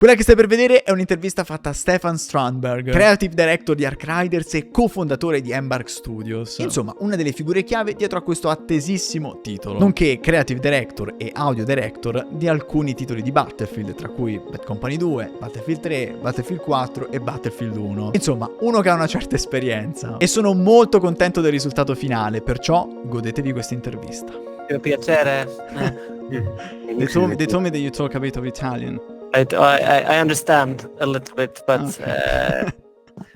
Quella che stai per vedere è un'intervista fatta a Stefan Strandberg, creative director di Arkriders e cofondatore di Embark Studios. Insomma, una delle figure chiave dietro a questo attesissimo titolo, nonché creative director e audio director di alcuni titoli di Battlefield, tra cui Bad Company 2, Battlefield 3, Battlefield 4 e Battlefield 1. Insomma, uno che ha una certa esperienza. E sono molto contento del risultato finale, perciò godetevi questa intervista. Che piacere. They told me that you talk a bit of Italian. I understand a little bit, but Okay.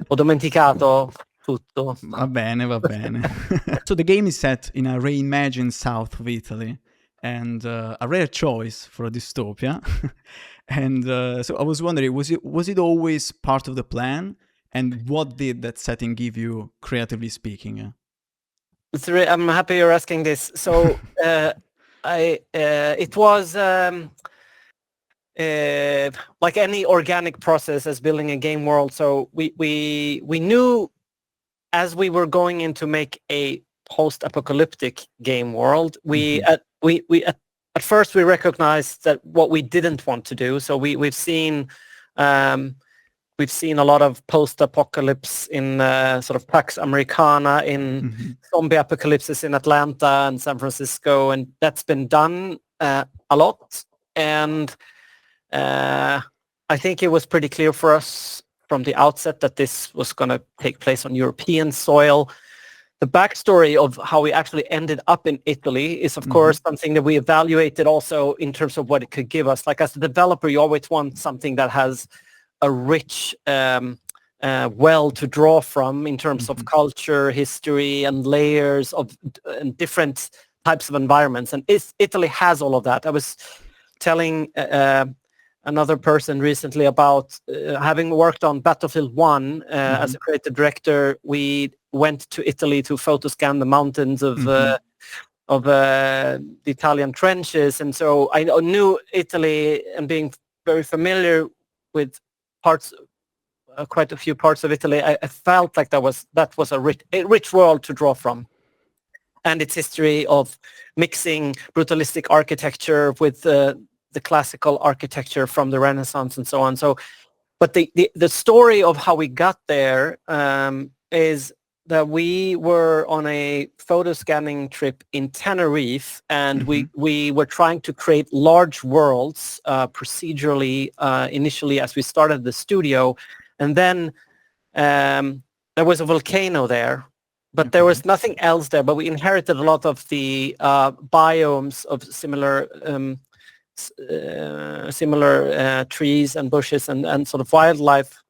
ho dimenticato tutto. Va bene, va bene. So the game is set in a reimagined south of Italy, and a rare choice for a dystopia. And so I was wondering, was it always part of the plan? And what did that setting give you, creatively speaking? I'm happy you're asking this. So it was like any organic process as building a game world. So we knew as we were going in to make a post-apocalyptic game world, at first we recognized that what we didn't want to do. So we've seen a lot of post-apocalypse in sort of Pax Americana, in zombie apocalypses in Atlanta and San Francisco, and that's been done a lot. And I think it was pretty clear for us from the outset that this was going to take place on European soil. The backstory of how we actually ended up in Italy is, of course, something that we evaluated also in terms of what it could give us. Like as a developer, you always want something that has a rich well to draw from in terms of culture, history, and layers of and different types of environments. And Italy has all of that. I was telling another person recently about having worked on Battlefield 1 as a creative director. We went to Italy to photo scan the mountains of the Italian trenches, and so I knew Italy, and being very familiar with quite a few parts of Italy, I felt like that was a rich world to draw from, and its history of mixing brutalistic architecture with the classical architecture from the Renaissance and so on. So, but the story of how we got there is that we were on a photo scanning trip in Tenerife, and we were trying to create large worlds procedurally initially as we started the studio, and then there was a volcano there, but there was nothing else there. But we inherited a lot of the biomes of similar trees and bushes and sort of wildlife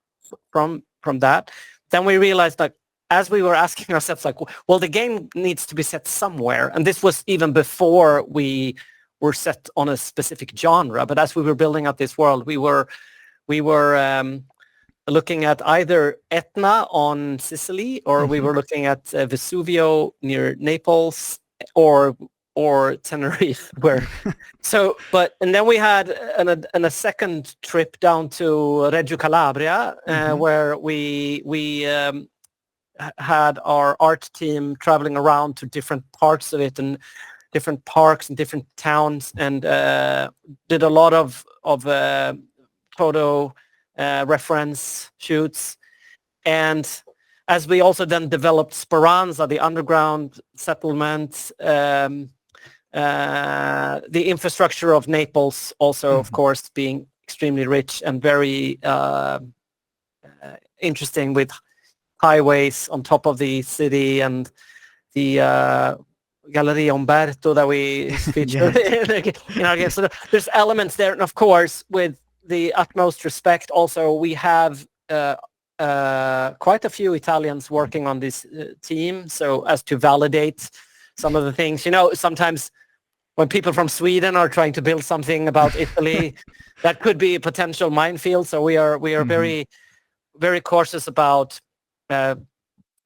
from that. Then we realized that as we were asking ourselves, like, well, the game needs to be set somewhere, and this was even before we were set on a specific genre. But as we were building up this world, we were looking at either Etna on Sicily, or we were looking at Vesuvio near Naples, or Tenerife, where and then we had a second trip down to Reggio Calabria, where we had our art team traveling around to different parts of it and different parks and different towns, and did a lot of photo reference shoots. And as we also then developed Speranza, the underground settlement, the infrastructure of Naples also, of course, being extremely rich and very interesting, with highways on top of the city, and the Galleria Umberto that we featured in our game. So there's elements there, and of course, with the utmost respect, also we have quite a few Italians working on this team, so as to validate some of the things. Sometimes when people from Sweden are trying to build something about Italy, that could be a potential minefield. So we are very, very cautious about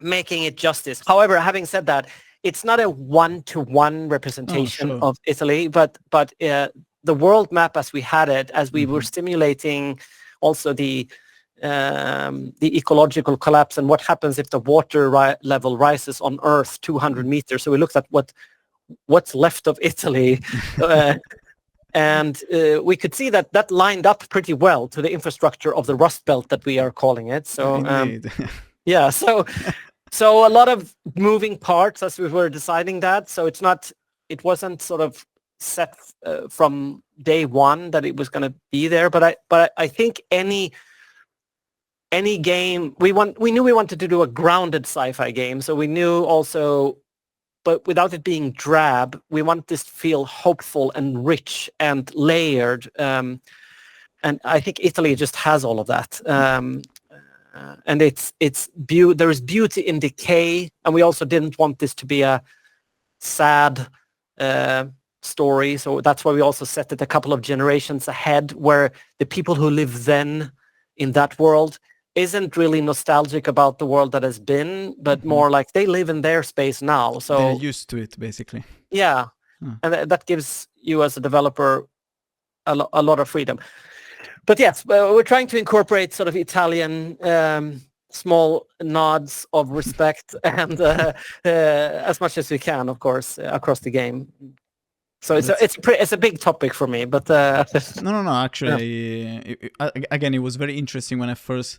making it justice. However, having said that, it's not a one-to-one representation of Italy, but the world map as we had it, as we were simulating also the ecological collapse and what happens if the water level rises on Earth 200 meters. So we looked at what's left of Italy And we could see that lined up pretty well to the infrastructure of the Rust Belt that we are calling it. So yeah, so a lot of moving parts as we were deciding that. So it wasn't sort of set from day one that it was going to be there. But I think any game we knew we wanted to do a grounded sci-fi game. So we knew also, but without it being drab, we want this to feel hopeful and rich and layered. And I think Italy just has all of that. And there is beauty in decay, and we also didn't want this to be a sad story. So that's why we also set it a couple of generations ahead, where the people who live then in that world isn't really nostalgic about the world that has been, but more like they live in their space now. So they're used to it, basically. Yeah. And that gives you as a developer a lot of freedom. But yes, we're trying to incorporate sort of Italian small nods of respect and as much as we can, of course, across the game. So it's a big topic for me, but no. Actually, again, it was very interesting when I first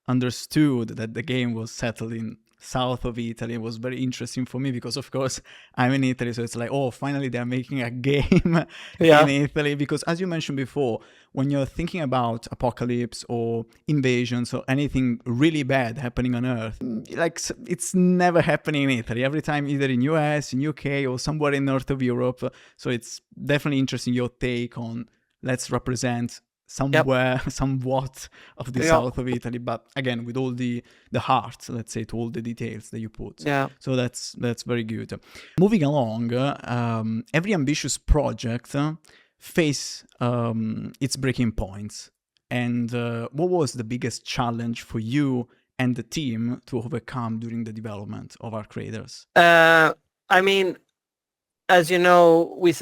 understood that the game was settled in south of Italy. It was very interesting for me because, of course, I'm in Italy, so it's like, oh, finally they're making a game in Italy. Because as you mentioned before, when you're thinking about apocalypse or invasions or anything really bad happening on Earth, like it's never happening in Italy. Every time either in US, in UK, or somewhere in north of Europe. So it's definitely interesting your take on let's represent somewhere, somewhat of the south of Italy, but again with all the heart, let's say, to all the details that you put. So that's very good. Moving along, every ambitious project face its breaking points. And what was the biggest challenge for you and the team to overcome during the development of Arc Raiders? I mean, as you know, we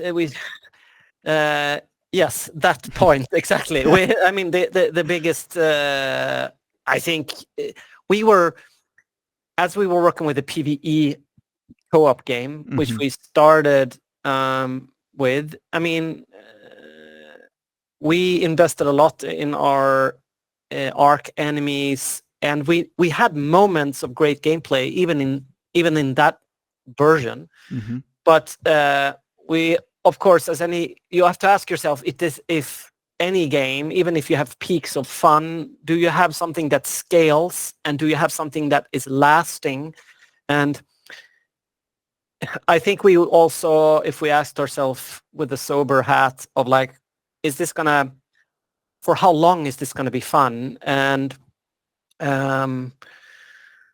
yes, that point, exactly. I mean, the biggest, I think, as we were working with the PvE co-op game, which we started with, I mean, we invested a lot in our Arc enemies, and we had moments of great gameplay, even in that version. But we, of course, you have to ask yourself, if any game, even if you have peaks of fun, do you have something that scales, and do you have something that is lasting? And I think we also, if we asked ourselves with a sober hat of like, for how long is this gonna be fun? And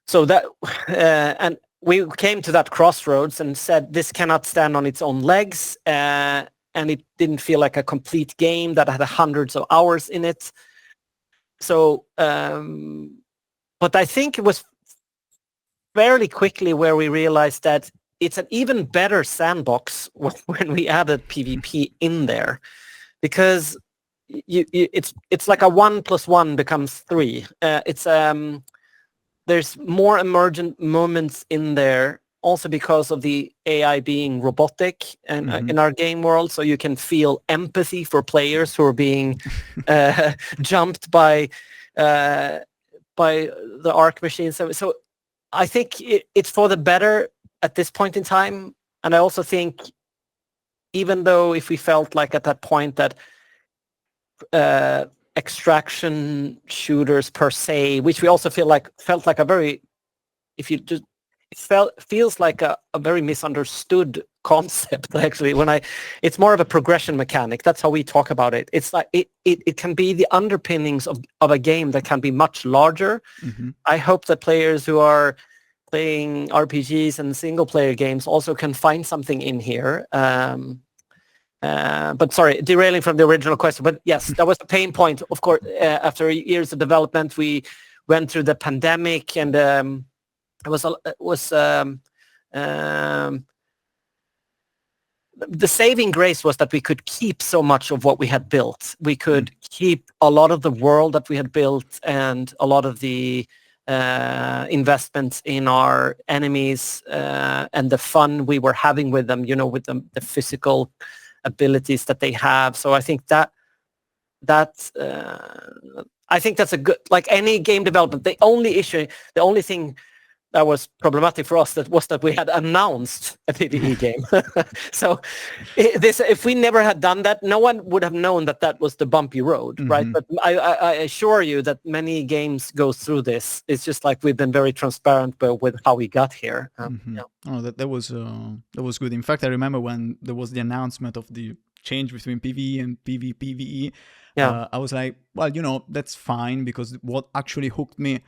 so that, and we came to that crossroads and said this cannot stand on its own legs, and it didn't feel like a complete game that had hundreds of hours in it. So, but I think it was fairly quickly where we realized that it's an even better sandbox when we added PvP in there, because it's like a 1 + 1 becomes 3. There's more emergent moments in there, also because of the AI being robotic and in our game world, so you can feel empathy for players who are being jumped by the Arc machines. So I think it's for the better at this point in time. And I also think, even though if we felt like at that point that extraction shooters per se, which we also felt like a very, feels like a very misunderstood concept, actually. It's more of a progression mechanic. That's how we talk about it. It's like it can be the underpinnings of a game that can be much larger. I hope that players who are playing RPGs and single player games also can find something in here. But sorry, derailing from the original question. But yes, that was a pain point. Of course, after years of development, we went through the pandemic, and the saving grace was that we could keep so much of what we had built. We could keep a lot of the world that we had built, and a lot of the investments in our enemies, and the fun we were having with them. You know, with the physical abilities that they have. So I think that's a good, like any game development, the only thing that was problematic for us that we had announced a PvE game. So if we never had done that, no one would have known that was the bumpy road, right? But I assure you that many games go through this. It's just like we've been very transparent with how we got here. Oh, that was good. In fact, I remember when there was the announcement of the change between PvE and PvE. I was like, well, that's fine, because what actually hooked me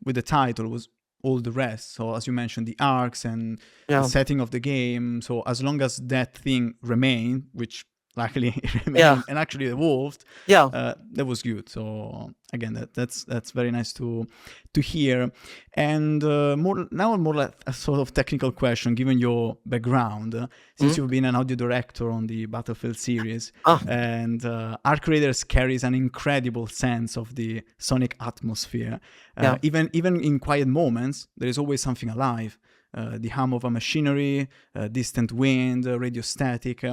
with the title was all the rest. So as you mentioned, the arcs and the setting of the game. So as long as that thing remained, which luckily it remained and actually evolved, that was good. So again, that's very nice to hear. And more like a sort of technical question, given your background, since you've been an audio director on the Battlefield series, and Arc Raiders carries an incredible sense of the sonic atmosphere. Even in quiet moments, there is always something alive. The hum of a machinery, distant wind, radio static.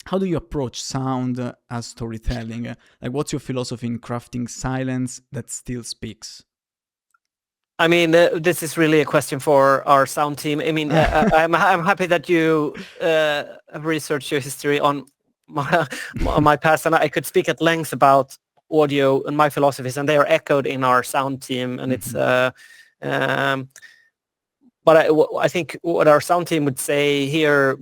How do you approach sound as storytelling? Like, what's your philosophy in crafting silence that still speaks? I mean, this is really a question for our sound team. I mean, I'm happy that you have researched your history on my past, and I could speak at length about audio and my philosophies, and they are echoed in our sound team. And it's, but I think what our sound team would say here,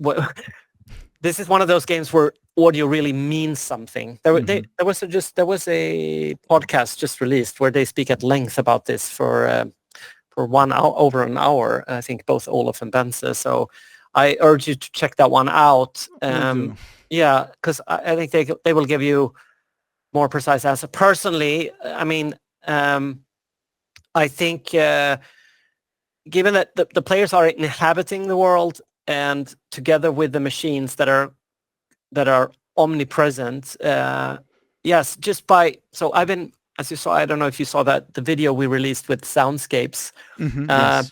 this is one of those games where audio really means something. There was a podcast just released where they speak at length about this for 1 hour, over an hour. I think both Olof and Benze. So I urge you to check that one out. Yeah, because I think they will give you more precise answer. Personally, I mean, I think given that the players are inhabiting the world, and together with the machines that are omnipresent, yes, so I've been, as you saw, I don't know if you saw the video we released with soundscapes. Yes.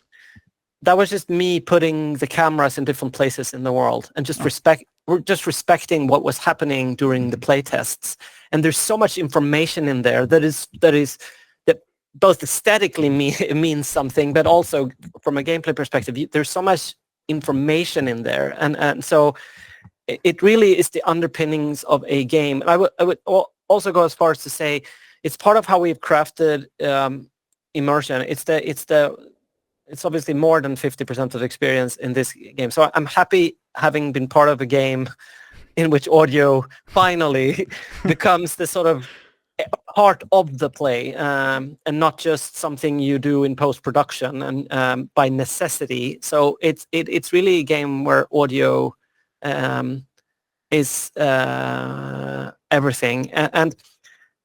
That was just me putting the cameras in different places in the world and just respecting what was happening during the play tests. And there's so much information in there that both aesthetically means something, but also from a gameplay perspective, there's so much information in there, and so it really is the underpinnings of a game. And I would also go as far as to say it's part of how we've crafted immersion. It's obviously more than 50% of the experience in this game. So I'm happy having been part of a game in which audio finally becomes the sort of part of the play, and not just something you do in post-production and by necessity. So it's really a game where audio is everything. And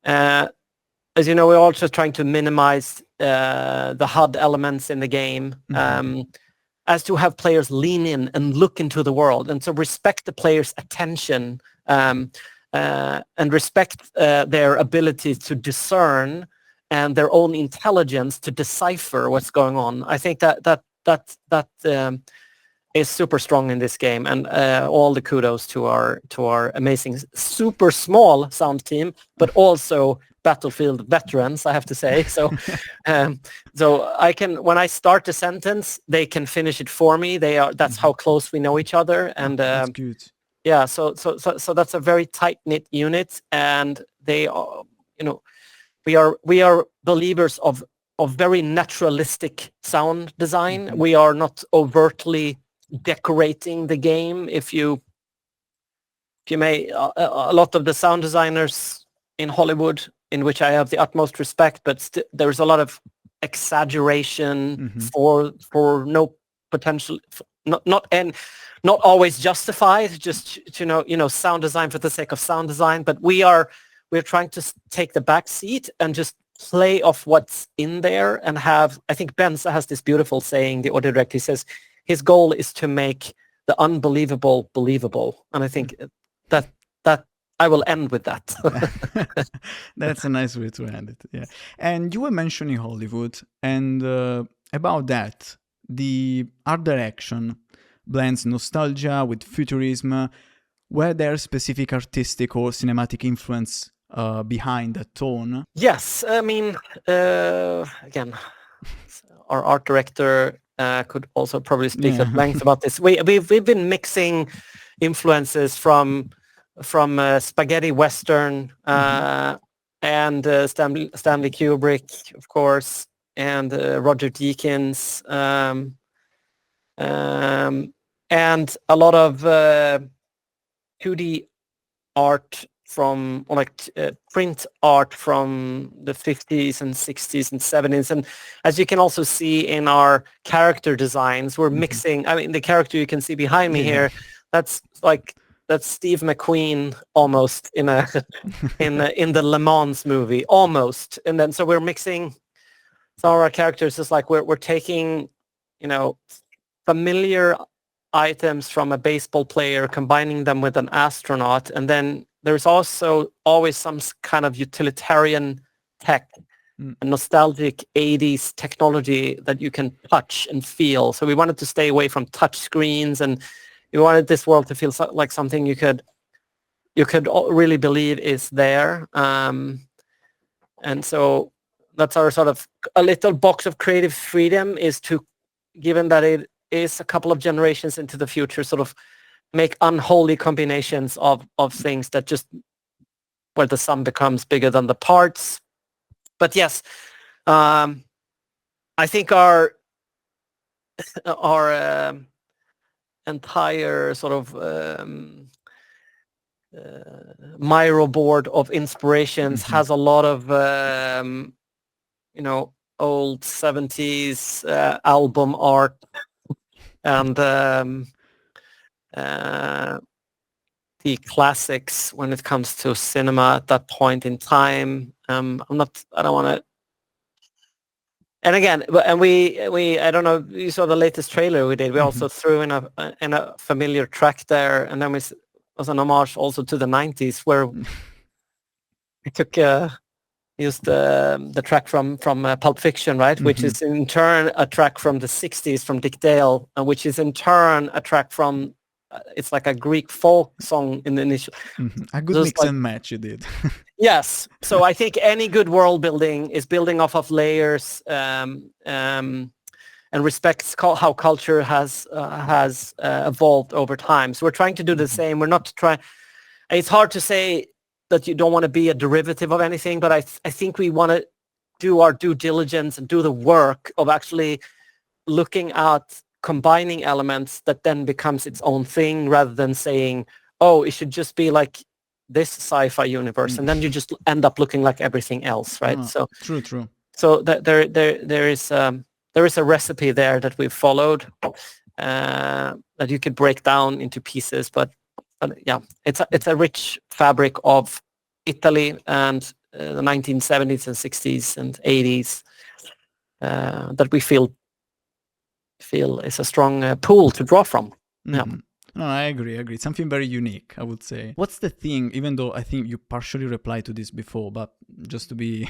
as you know, we're also trying to minimize the HUD elements in the game, as to have players lean in and look into the world, and so respect the player's attention, and respect their ability to discern and their own intelligence to decipher what's going on. I think that is super strong in this game, and all the kudos to our amazing, super small sound team, but also Battlefield veterans, I have to say. So, so when I start a sentence, they can finish it for me. That's how close we know each other, and that's good. Yeah, so that's a very tight-knit unit, and they are, we are believers of very naturalistic sound design. We are not overtly decorating the game. If you may, a lot of the sound designers in Hollywood, in which I have the utmost respect, but there's a lot of exaggeration for no potential, not always justified, just sound design for the sake of sound design. But we're trying to take the back seat and just play off what's in there, and have, I think Benze has this beautiful saying, the audio director, he says his goal is to make the unbelievable believable. And I think that I will end with that. That's a nice way to end it. Yeah. And you were mentioning Hollywood, and about that, the art direction blends nostalgia with futurism. Were there specific artistic or cinematic influence behind that tone? Yes, I mean, again, our art director could also probably speak at length about this. We've been mixing influences from spaghetti western and Stanley Kubrick, of course, and Roger Deakins, and a lot of 2D art from print art from the 50s and 60s and 70s. And as you can also see in our character designs, we're mixing, I mean, the character you can see behind me here, that's Steve McQueen almost in the Le Mans movie, almost. And then so we're mixing some of our characters, is like we're taking, familiar items from a baseball player, combining them with an astronaut, and then there's also always some kind of utilitarian tech, a nostalgic 80s technology that you can touch and feel. So we wanted to stay away from touch screens, and we wanted this world to feel like something you could really believe is there. And so that's our sort of a little box of creative freedom, is to, given that it is a couple of generations into the future, sort of make unholy combinations of things that just, where the sum becomes bigger than the parts. But yes, I think our entire sort of Miro board of inspirations has a lot of old 70s album art and the classics when it comes to cinema at that point in time. I don't want to. And again, we I don't know, you saw the latest trailer we did. We also threw in a familiar track there, and then was an homage also to the 90s, where we took used the track from Pulp Fiction, right? Which is in turn a track from the 60s from Dick Dale, which is in turn a track from it's like a Greek folk song in the initial. A good mix and match you did. Yes. So I think any good world building is building off of layers and respects how culture has evolved over time. So we're trying to do the same. We're not trying. It's hard to say that you don't want to be a derivative of anything, but I think we want to do our due diligence and do the work of actually looking at combining elements that then becomes its own thing, rather than saying, oh, it should just be like this sci-fi universe, and then you just end up looking like everything else, right? So true. So there is a recipe there that we've followed that you could break down into pieces, but yeah, it's a rich fabric of Italy and the 1970s and 60s and 80s that we feel is a strong pool to draw from. Yeah. No, I agree. It's something very unique, I would say. What's the thing, even though I think you partially replied to this before, but just to be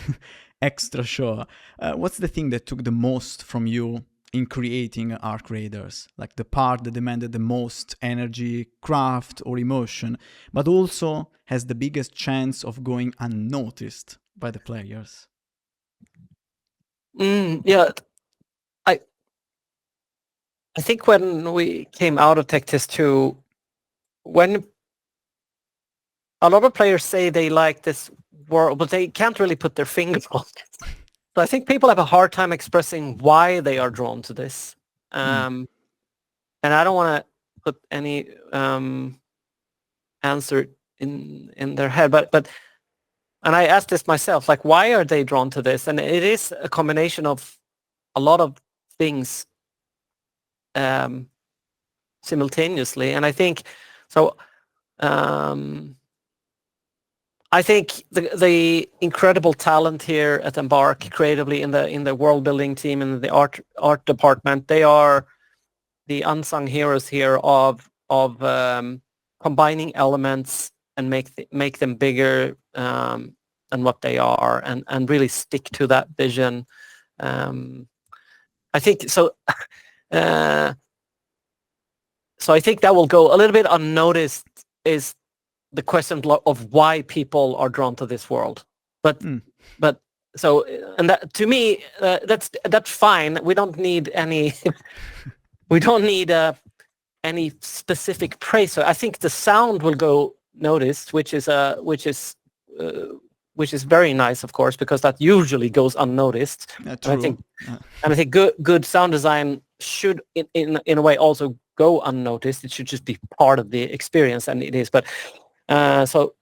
extra sure, what's the thing that took the most from you in creating Arc Raiders? Like the part that demanded the most energy, craft, or emotion, but also has the biggest chance of going unnoticed by the players? Yeah. I think when we came out of Tech-Test 2, when a lot of players say they like this world, but they can't really put their finger on it. So I think people have a hard time expressing why they are drawn to this. And I don't want to put any answer in their head, but and I asked this myself, like, why are they drawn to this? And it is a combination of a lot of things simultaneously, and I think so. I think the incredible talent here at Embark, creatively in the world building team and the art department, they are the unsung heroes here of combining elements and make them bigger than what they are, and really stick to that vision. I think so. So I think that will go a little bit unnoticed is the question of why people are drawn to this world. But so, and that, to me, that's fine. We don't need any any specific praise. So I think the sound will go noticed, which is very nice, of course, because that usually goes unnoticed. True. And I think good sound design should, in a way, also go unnoticed. It should just be part of the experience, and it is. But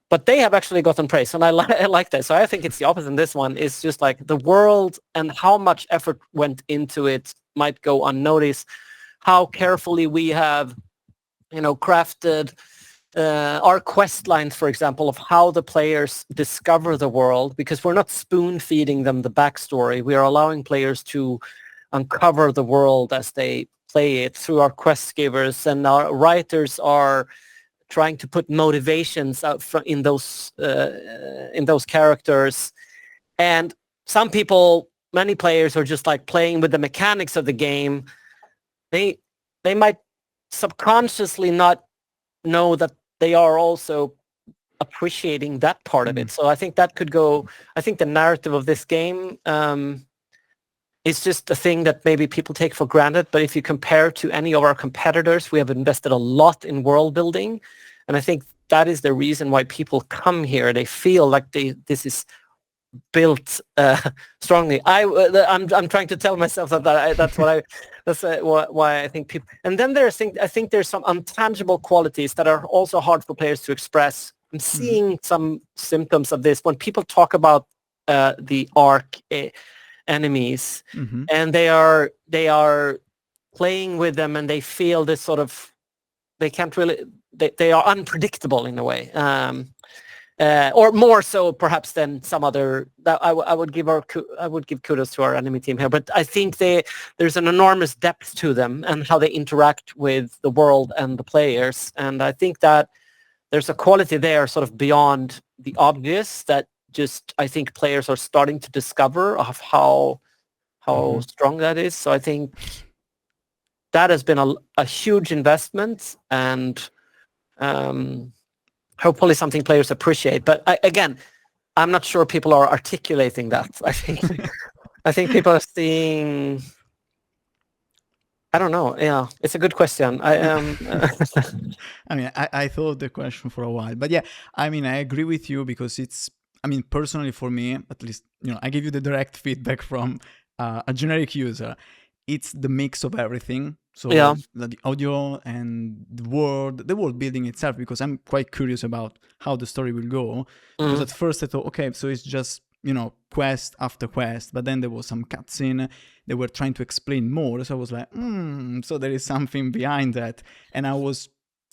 but they have actually gotten praise, and I like that. So I think it's the opposite in this one. It's just like the world and how much effort went into it might go unnoticed. How carefully we have, crafted our quest lines, for example, of how the players discover the world, because we're not spoon-feeding them the backstory. We are allowing players to uncover the world as they play it through our quest givers, and our writers are trying to put motivations out in those characters. And some people, many players, are just like playing with the mechanics of the game. They might subconsciously not know that they are also appreciating that part of it. So I think that could go. I think the narrative of this game is just a thing that maybe people take for granted. But if you compare to any of our competitors, we have invested a lot in world building, and I think that is the reason why people come here. They feel like this is built strongly. I'm trying to tell myself that's why I think people. And then I think there's some intangible qualities that are also hard for players to express. I'm seeing some symptoms of this when people talk about the ARC enemies, and they are playing with them, and they feel this sort of, they can't really, they are unpredictable in a way. Or more so perhaps than some other. That I would give kudos to our enemy team here, but I think there's an enormous depth to them and how they interact with the world and the players, and I think that there's a quality there, sort of beyond the obvious, that just I think players are starting to discover of how strong that is. So I think that has been a huge investment, and hopefully something players appreciate. But again, I'm not sure people are articulating that. I think people are seeing. I don't know. Yeah, it's a good question. I mean, I thought the question for a while, but yeah, I mean, I agree with you, because it's. I mean, personally for me, at least, I give you the direct feedback from a generic user. It's the mix of everything. So Yeah. the audio and the world building itself, because I'm quite curious about how the story will go. Because at first I thought, okay, so it's just, quest after quest, but then there was some cutscene. They were trying to explain more. So I was like, so there is something behind that. And I was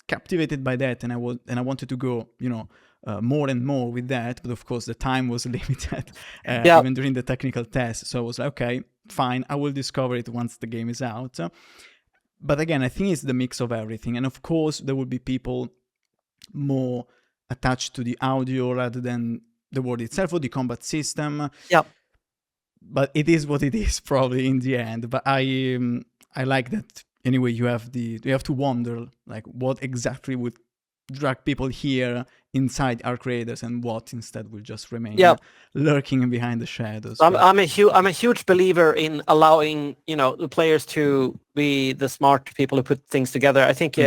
captivated by that, and I wanted to go, more and more with that. But of course, the time was limited, even during the technical test. So I was like, okay, fine, I will discover it once the game is out. But again, I think it's the mix of everything. And of course, there will be people more attached to the audio rather than the world itself or the combat system. Yeah. But it is what it is, probably, in the end. But I like that. Anyway, you have to wonder, like, what exactly would drag people here inside Arc Raiders, and what instead will just remain lurking behind the shadows. I'm a huge believer in allowing the players to be the smart people who put things together. I think we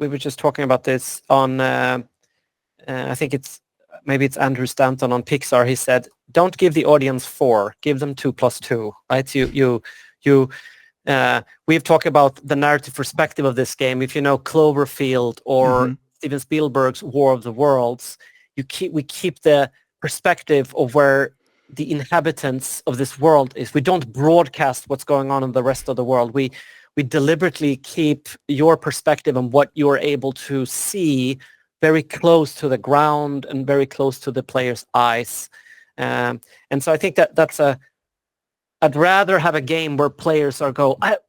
were just talking about this on I think maybe it's Andrew Stanton on Pixar. He said, "Don't give the audience 4, give them 2 + 2." Right? We've talked about the narrative perspective of this game. If you know Cloverfield or Steven Spielberg's War of the Worlds, we keep the perspective of where the inhabitants of this world is. We don't broadcast what's going on in the rest of the world. We deliberately keep your perspective and what you're able to see very close to the ground and very close to the player's eyes. And so I think I'd rather have a game where players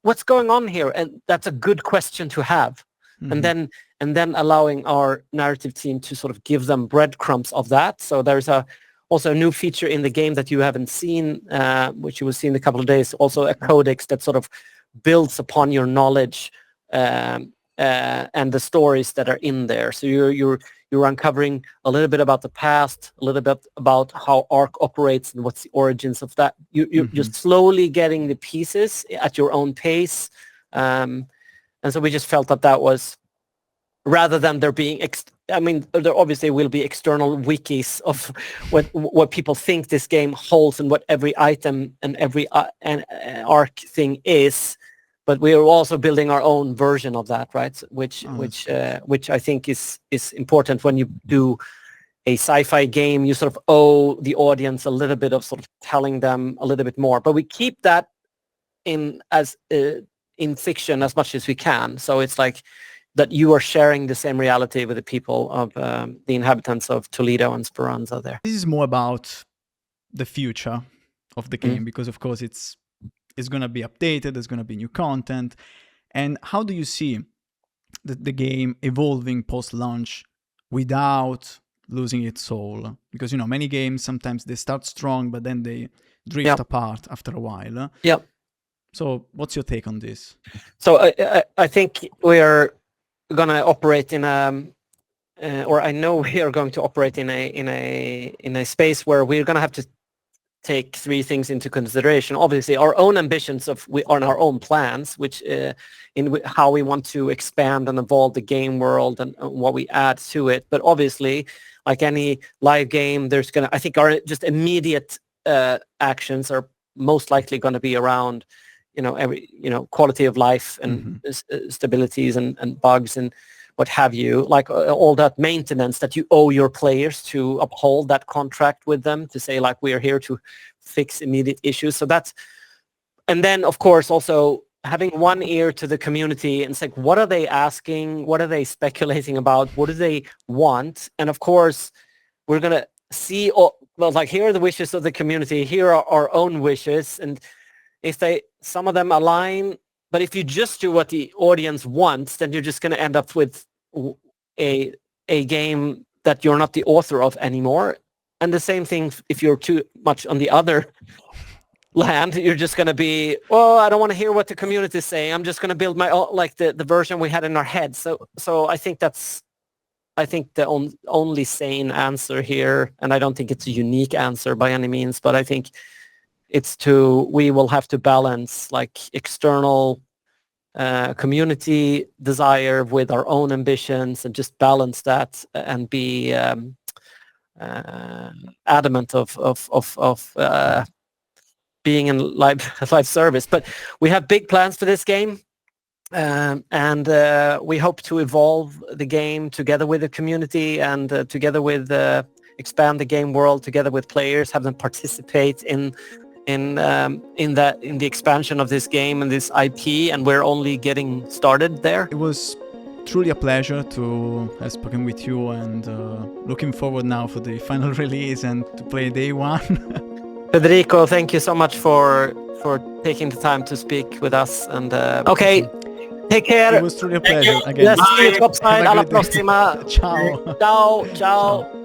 what's going on here? And that's a good question to have. And then allowing our narrative team to sort of give them breadcrumbs of that. So there's also a new feature in the game that you haven't seen, which you will see in a couple of days, also a codex that sort of builds upon your knowledge and the stories that are in there. So you're uncovering a little bit about the past, a little bit about how Ark operates and what's the origins of that. You're just slowly getting the pieces at your own pace. And so we just felt that was, rather than there being, there obviously will be external wikis of what people think this game holds and what every item and every Ark thing is. But we are also building our own version of that, right? Which I think is important when you do a sci-fi game. You sort of owe the audience a little bit of sort of telling them a little bit more. But we keep that in fiction as much as we can. So it's like that you are sharing the same reality with the people of the inhabitants of Toledo and Speranza there. This is more about the future of the game, because of course it's going to be updated, there's going to be new content. And how do you see the game evolving post-launch without losing its soul? Because, many games, sometimes they start strong, but then they drift apart after a while. Yeah. So what's your take on this? So I think we are going to operate in or I know we are going to operate in a space where we're going to have to take three things into consideration. Obviously, our own ambitions on our own plans, which in how we want to expand and evolve the game world and what we add to it. But obviously, like any live game, I think our just immediate actions are most likely going to be around, quality of life and stabilities and bugs and what have you, like all that maintenance that you owe your players to uphold that contract with them, to say like we are here to fix immediate issues. So and then of course also having one ear to the community and say, what are they asking? What are they speculating about? What do they want? And of course, we're going to see, here are the wishes of the community. Here are our own wishes. And if some of them align, but if you just do what the audience wants, then you're just going to end up with a game that you're not the author of anymore. And the same thing if you're too much on the other land, you're just going to be, I don't want to hear what the community is saying. I'm just going to build my own, like the version we had in our head. So I think the only sane answer here, and I don't think it's a unique answer by any means, but I think we will have to balance like external community desire with our own ambitions and just balance that and be adamant of being in live service. But we have big plans for this game, and we hope to evolve the game together with the community and together with expand the game world together with players, have them participate in the expansion of this game and this IP, and we're only getting started there. It was truly a pleasure to have spoken with you, and looking forward now for the final release and to play day one. Federico, thank you so much for taking the time to speak with us, and okay, take care. It was truly a pleasure. Again. Let's see you topside. Alla prossima. Ciao. Ciao.